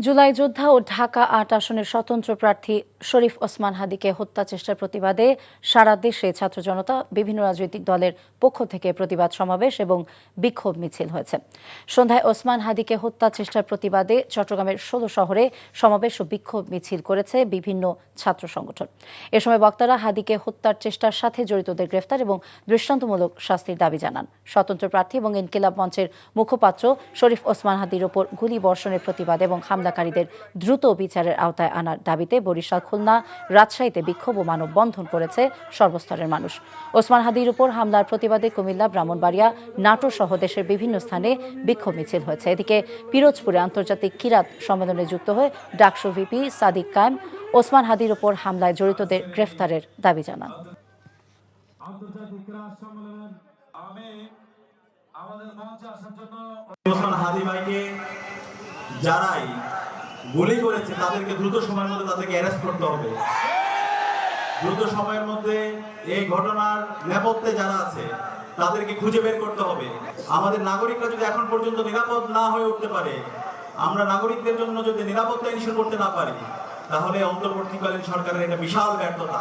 জুলাই যোদ্ধা ও ঢাকা ৮ আসনের স্বতন্ত্র প্রার্থী শরীফ ওসমান হাদিকে হত্যা চেষ্টার প্রতিবাদে সারা দেশে ছাত্র জনতা বিভিন্ন রাজনৈতিক দলের পক্ষ থেকে প্রতিবাদ সমাবেশ এবং বিক্ষোভ মিছিল হয়েছে। সন্ধ্যায় ওসমান হাদিকে হত্যা চেষ্টার প্রতিবাদে চট্টগ্রামের ১৬ শহরে সমাবেশ ও বিক্ষোভ মিছিল করেছে বিভিন্ন ছাত্র সংগঠন। এ সময় বক্তারা হাদিকে হত্যার চেষ্টার সাথে জড়িতদের গ্রেফতার এবং দৃষ্টান্তমূলক শাস্তির দাবি জানান। স্বতন্ত্র প্রার্থী এবং ইনকিলাব মঞ্চের মুখপাত্র শরীফ ওসমান হাদির ওপর গুলি বর্ষণের প্রতিবাদ এবং হামলাকারীদের দ্রুত বিচারের আওতায় আনার দাবিতে বরিশাল, খুলনা, রাজশাহীতে বিক্ষোভ ও মানববন্ধন করেছে সর্বস্তরের মানুষ। ওসমান হাদির উপর হামলার প্রতিবাদে কুমিল্লা, ব্রাহ্মণবাড়িয়া, নাটোর সহ দেশের বিভিন্ন স্থানে বিক্ষোভ মিছিল হয়েছে। এদিকে পিরোজপুরে আন্তর্জাতিক কিরাত সম্মেলনে যুক্ত হয়ে ডাকসু ভিপি সাদিক কায়েম ওসমান হাদির উপর হামলায় জড়িতদের গ্রেফতারের দাবি জানান। যারাই গুলি করেছে তাদেরকে দ্রুত সময়ের মধ্যে তাদেরকে অ্যারেস্ট করতে হবে। দ্রুত সময়ের মধ্যে এই ঘটনার নেপথ্যে যারা আছে তাদেরকে খুঁজে বের করতে হবে। আমাদের নাগরিকরা যদি এখন পর্যন্ত নিরাপদ না হয়ে উঠতে পারে, আমরা নাগরিকদের জন্য যদি নিরাপত্তা ইনশিওর করতে না পারি, তাহলে অন্তর্বর্তীকালীন সরকারের এটা বিশাল ব্যর্থতা।